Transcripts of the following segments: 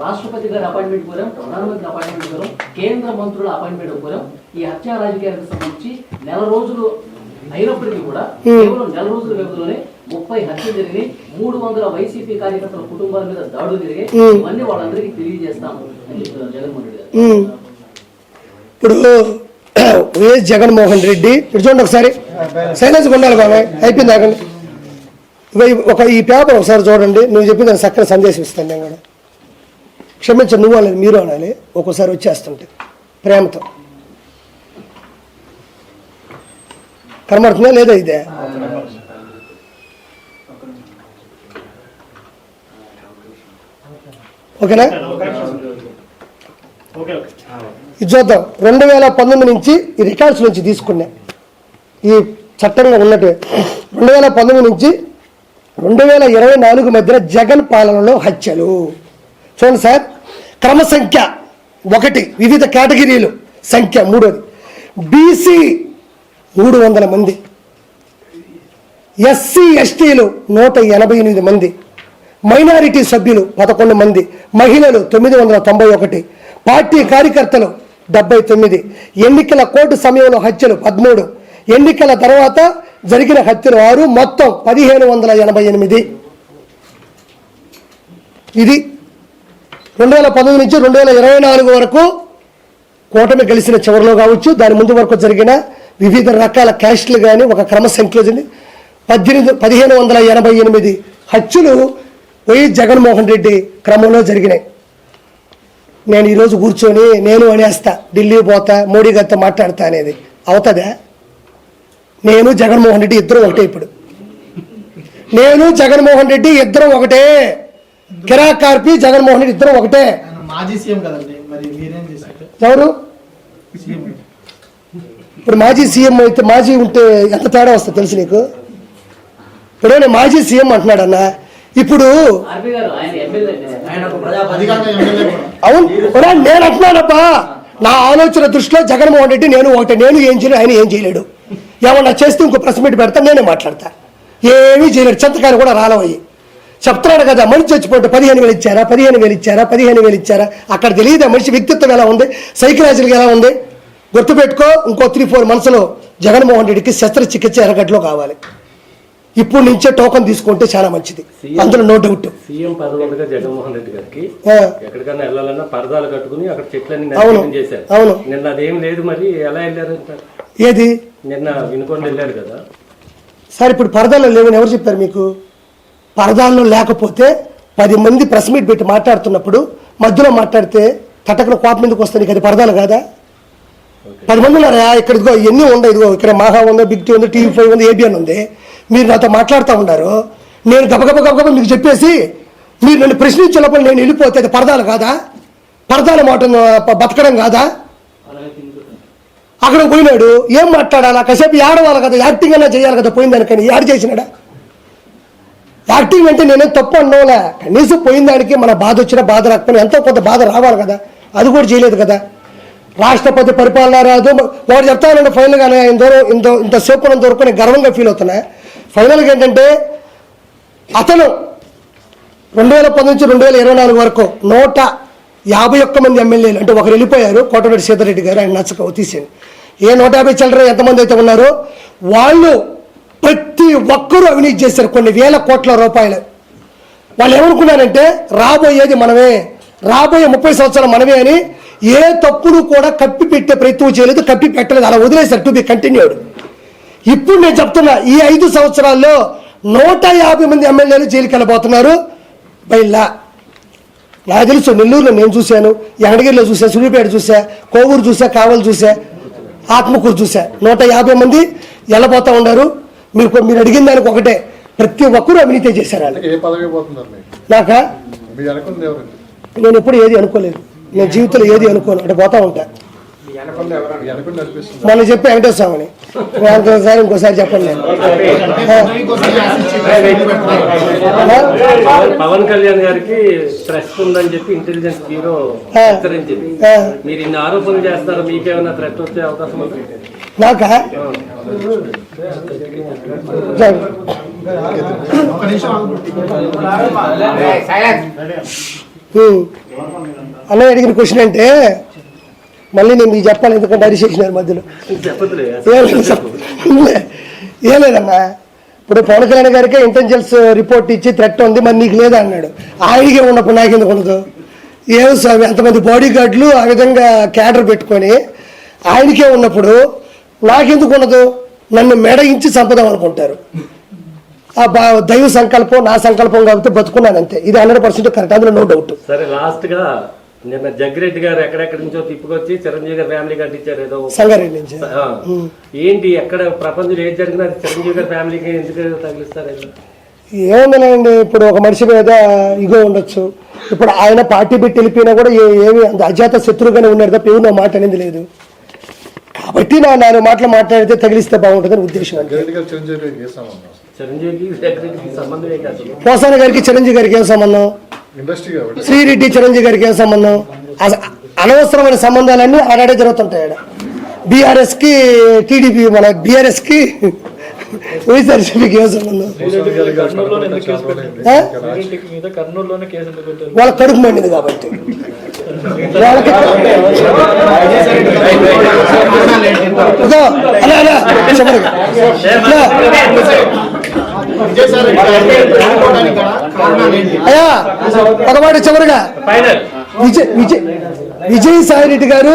రాష్ట్రపతి గారి అపాయింట్మెంట్ కోరాం, ప్రధానమంత్రి అపాయింట్మెంట్ కోరాం, కేంద్ర మంత్రుల అపాయింట్మెంట్ కోరాం. ఈ హత్యా రాజకీయాలకు సంబంధించి నెల రోజులు అయినప్పటికీ కూడా కేవలం నెల రోజుల వ్యవధిలోనే 30 హత్యలు జరిగినాయి, 300 వైసీపీ కార్యకర్తల కుటుంబాల మీద దాడులు జరిగాయి. ఇవన్నీ వాళ్ళందరికీ తెలియజేస్తాము అని చెప్తున్నారు జగన్మోహన్ రెడ్డి గారు. ఇప్పుడు వైఎస్ జగన్మోహన్ రెడ్డి ఇప్పుడు చూడండి ఒకసారి సైలెన్స్ ఉండాలి బాబాయ్, అయిపోయింది ఆగండి. ఈ పేపర్ ఒకసారి చూడండి, నువ్వు చెప్పిన దాన్ని చక్కని సందేశం ఇస్తాను. నేను కూడా క్షమించండి, నువ్వు అనేది మీరు అనాలి. ఒక్కోసారి వచ్చేస్తుంటే ప్రేమతో కనబడుతుందా లేదా? ఇదే ఓకేనా? ఇది చూద్దాం. 2019 నుంచి ఈ రికార్డ్స్ నుంచి తీసుకున్నా, ఈ చట్టంగా ఉన్నట్టు 2019 నుంచి 2024 మధ్యన జగన్ పాలనలో హత్యలు చూడండి సార్. క్రమ సంఖ్య 1, వివిధ కేటగిరీలు సంఖ్య 3, బీసీ 300 మంది, ఎస్సీ ఎస్టీలు 188 మంది, మైనారిటీ సభ్యులు 11 మంది, మహిళలు 991, పార్టీ కార్యకర్తలు 79, ఎన్నికల కోర్టు సమయంలో హత్యలు 13, ఎన్నికల తర్వాత జరిగిన హత్యలు 6, మొత్తం 1588. ఇది 2019 నుంచి 2024 వరకు కూటమి గెలిచిన చివరిలో కావచ్చు, దాని ముందు వరకు జరిగిన వివిధ రకాల క్యాస్టులు కానీ ఒక క్రమ సంఖ్య 1588 హత్యలు వైఎస్ జగన్మోహన్ రెడ్డి క్రమంలో జరిగినాయి. నేను ఈరోజు కూర్చొని నేను అనేస్తా, ఢిల్లీ పోతా, మోడీ గారితో మాట్లాడతా అనేది అవుతుందా? నేను జగన్మోహన్ రెడ్డి ఇద్దరం ఒకటే. ఇప్పుడు నేను జగన్మోహన్ రెడ్డి ఇద్దరం ఒకటే, కిరాక్ కార్పి జగన్మోహన్ రెడ్డి ఇద్దరం ఒకటే. ఎవరు ఇప్పుడు మాజీ సీఎం అయితే, మాజీ ఉంటే ఎంత తేడా వస్తుంది తెలుసు నీకు? ఇప్పుడు నేను మాజీ సీఎం అంటున్నాడు అన్న. ఇప్పుడు అవును నేను అంటున్నానబ్బా, నా ఆలోచన దృష్టిలో జగన్మోహన్ రెడ్డి నేను ఒకటే. నేను ఏం చేయలేదు, ఆయన ఏం చేయలేడు. ఏమన్నా చేస్తే ఇంకో ప్రెస్ మీట్ పెడతా, నేనే మాట్లాడతా. ఏమీ చేయలేడు, చెంతకాయలు కూడా రాలవయ్యి. చెప్తున్నాడు కదా, మనిషి చచ్చిపోతే 15,000 ఇచ్చారా, 15,000 ఇచ్చారా, 15,000 ఇచ్చారా? అక్కడ తెలియదా మనిషి వ్యక్తిత్వం ఎలా ఉంది, సైకలాజికల్ ఎలా ఉంది? గుర్తుపెట్టుకో, ఇంకో 3-4 మంత్స్లో జగన్మోహన్ రెడ్డికి శస్త్రచికిత్స ఎర్రగడ్డలో కావాలి. ఇప్పుడు నుంచే టోకన్ తీసుకుంటే చాలా మంచిది, అందులో నో డౌట్. సీఎం పదవులుగా జగన్మోహన్ రెడ్డి గారికి ఎక్కడికైనా వెళ్ళాలన్నా పరదాలు కట్టుకుని అక్కడ చెట్లన్నీ చేశారు. అవును, నిన్న అదేం లేదు, మరి ఎలా వెళ్ళారు? ఏది నిన్న వినుకొని వెళ్ళారు కదా సార్. ఇప్పుడు పరదాల్లో లేవని ఎవరు చెప్పారు మీకు? పరదాల్లో లేకపోతే 10 మంది ప్రెస్ మీట్ పెట్టి మాట్లాడుతున్నప్పుడు మధ్యలో మాట్లాడితే తటకన కోపం ఎందుకు వస్తుంది? నీకు అది పరదాలు కాదా? 10 మంది ఉన్నారా ఇక్కడ? ఇదిగో ఎన్ని ఉన్నాయి, ఇదిగో ఇక్కడ మహా ఉంది, బిగ్ టీ ఉంది, TV5 ఉంది, ABN ఉంది. మీరు నాతో మాట్లాడుతూ ఉన్నారు, నేను గబగబ మీకు చెప్పేసి మీరు నన్ను ప్రశ్నించినప్పుడు నేను వెళ్ళిపోతే అది పరదాలు కాదా? పరదాల మాట బతకడం కాదా? అక్కడ పోయినాడు, ఏం మాట్లాడాలా? కాసేపు ఆడవాలి కదా, యాక్టింగ్ అన్నా చేయాలి కదా. పోయిందానికని యాడ్ చేసినాడా? యాక్టింగ్ అంటే నేనేం తప్పు అన్నోలే, కనీసం పోయిందానికి మన బాధ వచ్చినా బాధ రాకపోయినా ఎంతో కొంత బాధ రావాలి కదా. అది కూడా చేయలేదు కదా. రాష్ట్రపతి పరిపాలన రాదు వాడు చెప్తానండి. ఫైనల్గా ఇంతసేపు వరకు నేను గర్వంగా ఫీల్ అవుతున్నా. ఫైనల్గా ఏంటంటే అతను 2019 నుంచి 2024 వరకు 151 మంది ఎమ్మెల్యేలు, అంటే ఒకరు వెళ్ళిపోయారు, కోటమిరెడ్డి సీతారెడ్డి గారు, ఆయన నచ్చక తీసేయండి. ఏ 150 చిల్లర ఎంతమంది అయితే ఉన్నారో వాళ్ళు ప్రతి ఒక్కరూ అవినీతి చేశారు, కొన్ని వేల కోట్ల రూపాయలు. వాళ్ళు ఏమనుకున్నారంటే రాబోయేది మనమే, రాబోయే 30 సంవత్సరాలు మనమే అని ఏ తప్పును కూడా కప్పి పెట్టే ప్రయత్నం చేయలేదు, కప్పి పెట్టలేదు, అలా వదిలేశారు. To be continued. ఇప్పుడు నేను చెప్తున్నా, ఈ 5 సంవత్సరాల్లో 150 మంది ఎమ్మెల్యేలు జైలుకి వెళ్ళబోతున్నారు. బయలా నాకు తెలుసు, నెల్లూరులో నేను చూశాను, యంగగిరిలో చూసా, సూర్యాపేట చూసా, కోవూరు చూసా, కావలి చూసా, ఆత్మకూరు చూసా. 150 మంది వెళ్ళబోతా ఉన్నారు. మీరు అడిగిన దానికి ఒకటే, ప్రతి ఒక్కరూ అవినీతి చేశారు. నాకా నేను ఎప్పుడు ఏది అనుకోలేదు, నేను జీవితంలో ఏది అనుకోను, అంటే పోతా ఉంటా. మొన్న చెప్పి వెంకటేశ్వర స్వామిని ఇంకోసారి చెప్పండి. నేను పవన్ కళ్యాణ్ గారికి థ్రెట్ ఉందని చెప్పి ఇంటెలిజెన్స్ బ్యూరో హెచ్చరించింది. మీరు ఇన్ని ఆరోపణలు చేస్తారు, మీకేమైనా థ్రెట్ వచ్చే అవకాశం ఉంది? నాకా అన్నయ్య అడిగిన క్వశ్చన్ అంటే మళ్ళీ నేను మీకు చెప్పాలి, ఎందుకంటే అరిచేసినారు మధ్యలో. ఏం లేదన్నా, ఇప్పుడు పవన్ కళ్యాణ్ గారికి ఇంటెలిజెన్స్ రిపోర్ట్ ఇచ్చి థ్రెట్ ఉంది, మరి నీకు లేదా అన్నాడు. ఆయనకే ఉన్నప్పుడు నాకెందుకు ఉండదు? ఏం స్వామి, అంతమంది బాడీ గార్డులు ఆ విధంగా క్యాడర్ పెట్టుకొని ఆయనకే ఉన్నప్పుడు నాకెందుకు ఉండదు? నన్ను మెడయించి చంపదాం అనుకుంటారు. ఆ దైవ సంకల్పం నా సంకల్పం కాబట్టి బతుకున్నాను అంతే. ఇది 100% కరెక్ట్, అందులో నో డౌట్. సరే, లాస్ట్ గా నిన్న జగ్గిరెడ్డి గారు ఎక్కడెక్కడి నుంచో తిప్పుకొచ్చి చిరంజీవి గారి ఫ్యామిలీ కట్టించారు ఏదో సంగారెడ్డి నుంచి. ఏంటి ఎక్కడ ప్రపంచంలో ఏది జరిగినా చిరంజీవి గారి ఫ్యామిలీకి ఎందుకు తగిలిస్తారు? ఏముందండి, ఇప్పుడు ఒక మనిషి మీద ఇగో ఉండొచ్చు. ఇప్పుడు ఆయన పార్టీ పెట్టి వెళ్ళిపోయినా కూడా ఏమి అంత అజాత శత్రువుగానే ఉన్నాడు తప్ప ఎవరు నా మాట అనేది లేదు. కాబట్టి నాలుగు మాటలు మాట్లాడితే తగిలిస్తే బాగుంటుందని ఉద్దేశం. పోసాన గారికి చిరంజీవి గారికి ఏం సంబంధం? శ్రీరెడ్డి చిరంజీవి గారికి ఏం సంబంధం? అనవసరమైన సంబంధాలన్నీ ఆడాడే జరుగుతుంటాయి. ఆడ బీఆర్ఎస్ కి టీడీపీ, మన బీఆర్ఎస్ కి వైఎస్ఆర్సీపీకి ఏం సంబంధం? వాళ్ళ కడుపు మండింది కాబట్టి. వాళ్ళకి అయ్యా ఒకమాట చివరిగా విజయసాయి రెడ్డి గారు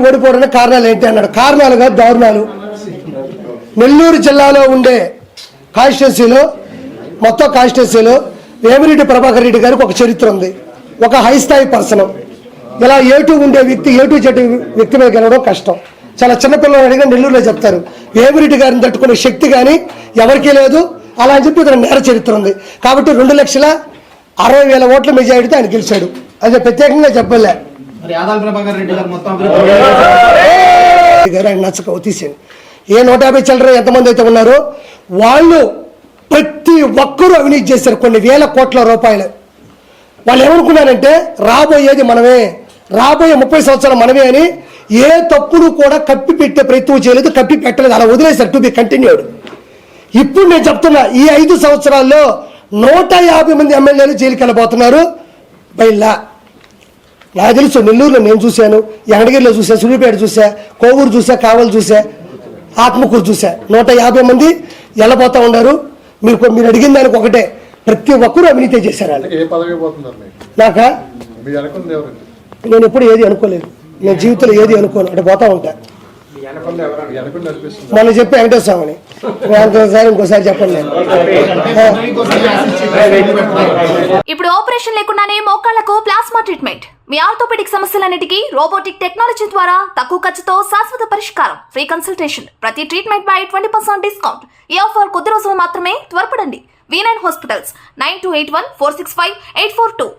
ఓడిపోవడానికి కారణాలు ఏంటి అన్నాడు. కారణాలు కాదు, దారుణాలు. నెల్లూరు జిల్లాలో ఉండే కాన్స్టిట్యున్సీలో, మొత్తం కాన్స్టిట్యున్సీలో వేమిరెడ్డి ప్రభాకర్ రెడ్డి గారికి ఒక చరిత్ర ఉంది. ఒక హై స్థాయి పర్సన్. ఇలా ఏటూ ఉండే వ్యక్తి ఏటూ చెట్టు వ్యక్తి మీద గెలవడం కష్టం. చాలా చిన్నపిల్లలు అడిగిన నెల్లూరులో చెప్తారు, వేమిరెడ్డి గారిని తట్టుకునే శక్తి కానీ ఎవరికీ లేదు. అలా అని చెప్పి ఇతను నేర చరిత్ర ఉంది. కాబట్టి 2,60,000 ఓట్ల మెజారిటీతో ఆయన గెలిచాడు. అది ప్రత్యేకంగా చెప్పలే. ఆయన నచ్చక తీసేయండి. ఏ 150 చిల్లర ఎంతమంది అయితే ఉన్నారో వాళ్ళు ప్రతి ఒక్కరూ అవినీతి చేశారు, కొన్ని వేల కోట్ల రూపాయలు. వాళ్ళు ఏమనుకున్నారంటే రాబోయేది మనమే, రాబోయే 30 సంవత్సరాలు మనమే అని ఏ తప్పును కూడా కప్పి పెట్టే ప్రయత్నం చేయలేదు, కప్పి పెట్టలేదు. అలా వదిలేశారు, టు బి కంటిన్యూడ్. ఇప్పుడు నేను చెప్తున్నా, ఈ 5 సంవత్సరాల్లో 150 మంది ఎమ్మెల్యేలు జైలుకి వెళ్ళబోతున్నారు. బయలా నాకు తెలుసు, నెల్లూరులో నేను చూశాను, యంగగిరిలో చూసా, సూర్యాపేట చూసా, కోవూరు చూసా, కావలు చూసా, ఆత్మకూరు చూసా. 150 మంది వెళ్ళబోతా ఉన్నారు. మీరు అడిగిన దానికి ఒకటే, ప్రతి ఒక్కరూ అవినీతి చేశారు. నాకా నేను ఎప్పుడు ఏది అనుకోలేదు, నేను జీవితంలో ఏది అనుకోను, అంటే పోతా ఉంటా. మనం చెప్పి వెంకటేశ్వరని ఇంకోసారి చెప్పండి. ఇప్పుడు ఆపరేషన్ లేకుండానే మోకాళ్లకు ప్లాస్మా ట్రీట్మెంట్. మీ ఆర్థోపెడిక్ సమస్యలన్నిటికీ రోబోటిక్ టెక్నాలజీ ద్వారా తక్కువ ఖర్చుతో శాశ్వత పరిష్కారం. Free consultation. ప్రతి ట్రీట్మెంట్ పై 20% డిస్కౌంట్. ఈ ఆఫర్ కొద్ది రోజులు మాత్రమే. త్వరపడండి. V9 hospitals 9281465842.